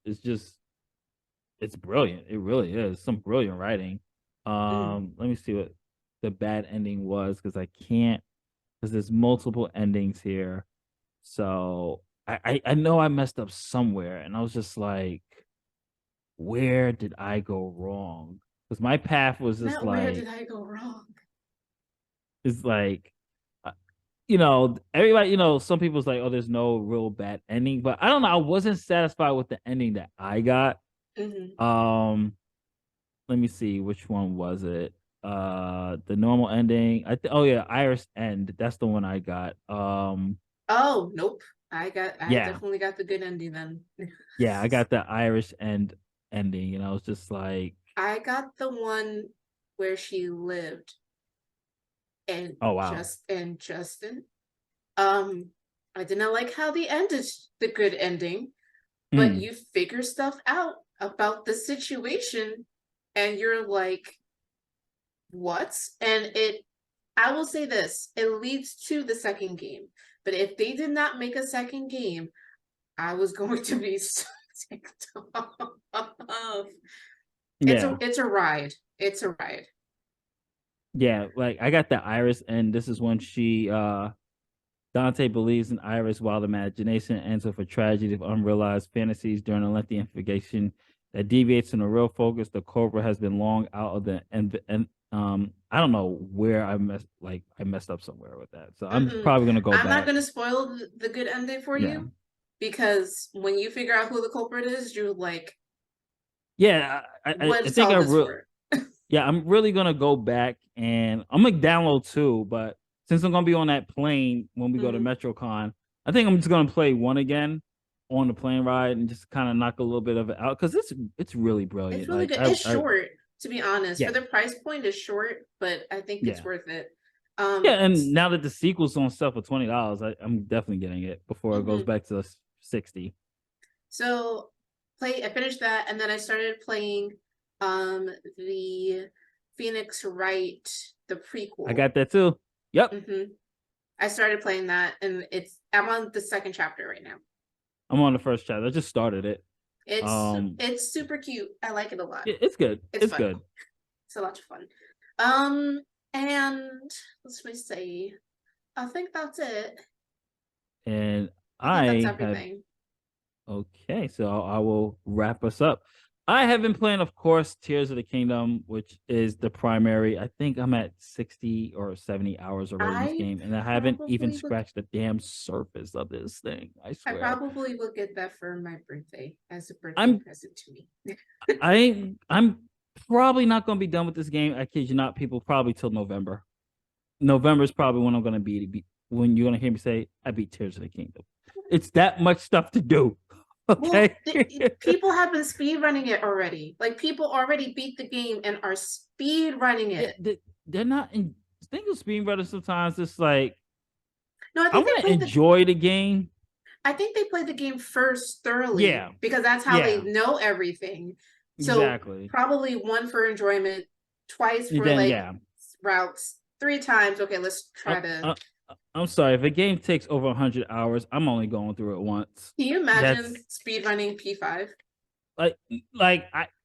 it's brilliant. It really is some brilliant writing. Let me see what the bad ending was, because I can't, because there's multiple endings here. So I know I messed up somewhere, and I was just like, where did I go wrong? Because my path was just Not where did I go wrong? It's like, everybody, some people's like, oh, there's no real bad ending, but I don't know. I wasn't satisfied with the ending that I got. Let me see, which one was it? The normal ending. Oh yeah, Iris End. That's the one I got. Oh nope. I Yeah. definitely got the good ending then. Yeah, I got the Irish End ending, and I was just like, I got the one where she lived. And oh wow. Justin. I didn't like how they ended the good ending, but you figure stuff out about the situation and you're like, what? And I will say this, it leads to the second game. But if they did not make a second game, I was going to be so ticked off. Yeah. It's a ride. It's a ride. Yeah, like I got the Iris, and this is when she Dante believes in Iris while the imagination ends with a tragedy of unrealized fantasies during a lengthy investigation that deviates from the real focus. The Cobra has been long out of the and I don't know where I messed up somewhere with that. So I'm probably gonna go back. I'm not gonna spoil the good ending for you, because when you figure out who the culprit is, you're like, yeah, I think I'm really gonna go back, and I'm gonna download 2, but since I'm gonna be on that plane when we go to MetroCon, I think I'm just gonna play 1 again on the plane ride and just kind of knock a little bit of it out, because it's really brilliant. It's really good. It's short, to be honest. For the price point, it's short, but I think it's worth it. And now that the sequel's on sale for $20, I'm definitely getting it before it goes back to 60. So I finished that, and then I started playing the Phoenix Wright, the prequel. I got that too. Yep. I started playing that, and I'm on the 2nd chapter right now. I'm on the 1st chapter. I just started it. It's super cute. I like it a lot. It's good. It's good. It's a lot of fun. And let's say, I think that's it. And that's everything. Okay, so I will wrap us up. I have been playing, of course, Tears of the Kingdom, which is the primary. I think I'm at 60 or 70 hours already in this game, and I haven't even scratched the damn surface of this thing. I swear. I probably will get that for my birthday as a birthday present to me. I'm probably not going to be done with this game. I kid you not, people, probably till November. November is probably when I'm going to be when you're going to hear me say I beat Tears of the Kingdom. It's that much stuff to do. Okay. Well, people have been speed running it already. Like, people already beat the game and are speed running it. Yeah, they're not in. Think of speed runners sometimes. It's like, no, I want to enjoy the game. I think they play the game first thoroughly. Yeah, because that's how they know everything. So exactly. Probably 1 for enjoyment, twice for routes, 3 times. Okay, let's try to. I'm sorry, if a game takes over 100 hours, I'm only going through it once. Can you imagine speedrunning P5?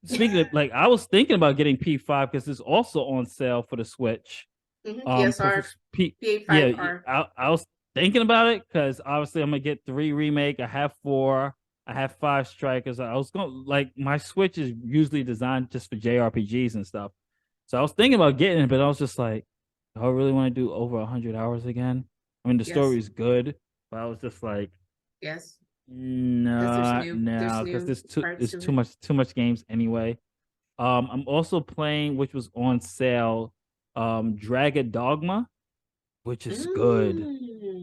Speaking of, I was thinking about getting P5 because it's also on sale for the Switch. PSR, P5R. Yeah, thinking about it because obviously I'm gonna get 3 remake. I have 4. I have 5 strikers. I was going like my Switch is usually designed just for JRPGs and stuff. So I was thinking about getting it, but I was just like, do I really want to do over 100 hours again? I mean, the story is good, but I was just like, yes, no, because there's too much games anyway. I'm also playing, which was on sale, Dragon Dogma, which is good.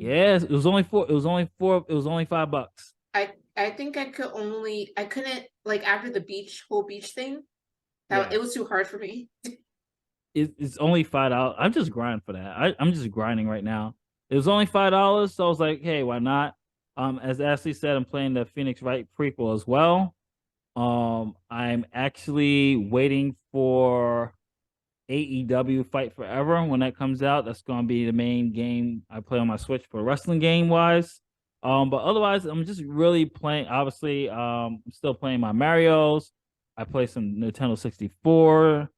Yes, it was only $5. I think I couldn't like after the whole beach thing. It was too hard for me. It's only $5. I'm just grinding for that. I'm just grinding right now. It was only $5, so I was like, hey, why not? As Ashley said, I'm playing the Phoenix Wright prequel as well. I'm actually waiting for AEW Fight Forever when that comes out. That's going to be the main game I play on my Switch for wrestling game wise. But otherwise, I'm just really playing. Obviously, I'm still playing my Mario's. I play some Nintendo 64.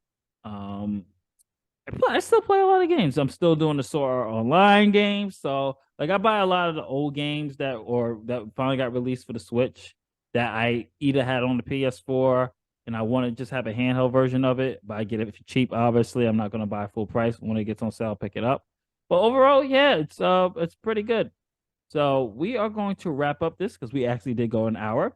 I still play a lot of games. I'm still doing the Sora Online games. So, like, I buy a lot of the old games that finally got released for the Switch that I either had on the PS4 and I want to just have a handheld version of it, but I get it cheap. Obviously, I'm not going to buy full price. When it gets on sale, I'll pick it up. But overall, yeah, it's pretty good. So we are going to wrap up this because we actually did go an hour.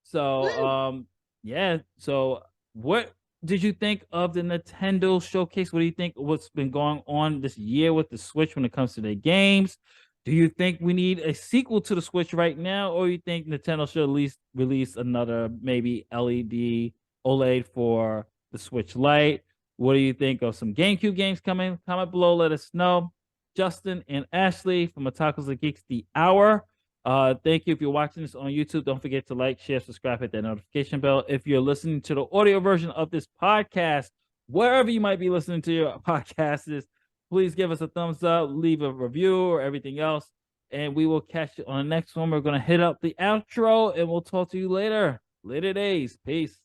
So yeah. So what did you think of the Nintendo showcase? What do you think what's been going on this year with the Switch when it comes to their games? Do you think we need a sequel to the Switch right now, or you think Nintendo should at least release another maybe LED OLED for the Switch Lite? What do you think of some GameCube games coming? Comment below, let us know. Justin and Ashley from Otakus Geeks The Hour. Thank you if you're watching this on YouTube. Don't forget to like, share, subscribe, hit that notification bell. If you're listening to the audio version of this podcast, wherever you might be listening to your podcasts, please give us a thumbs up, leave a review or everything else, and we will catch you on the next one. We're going to hit up the outro, and we'll talk to you later. Later days. Peace.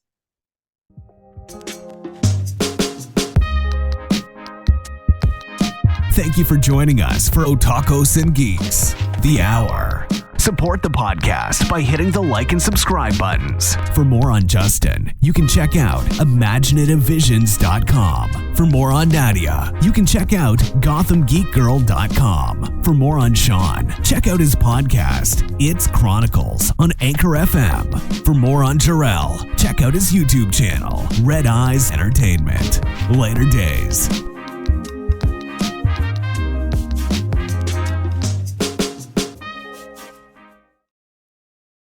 Thank you for joining us for Otakus Geeks The Hour. Support the podcast by hitting the like and subscribe buttons. For more on Justin, you can check out imaginativevisions.com. For more on Nadia, you can check out gothamgeekgirl.com. For more on Sean, check out his podcast, It's Chronicles, on Anchor FM. For more on Jarrell, check out his YouTube channel, Red Eyes Entertainment. Later days.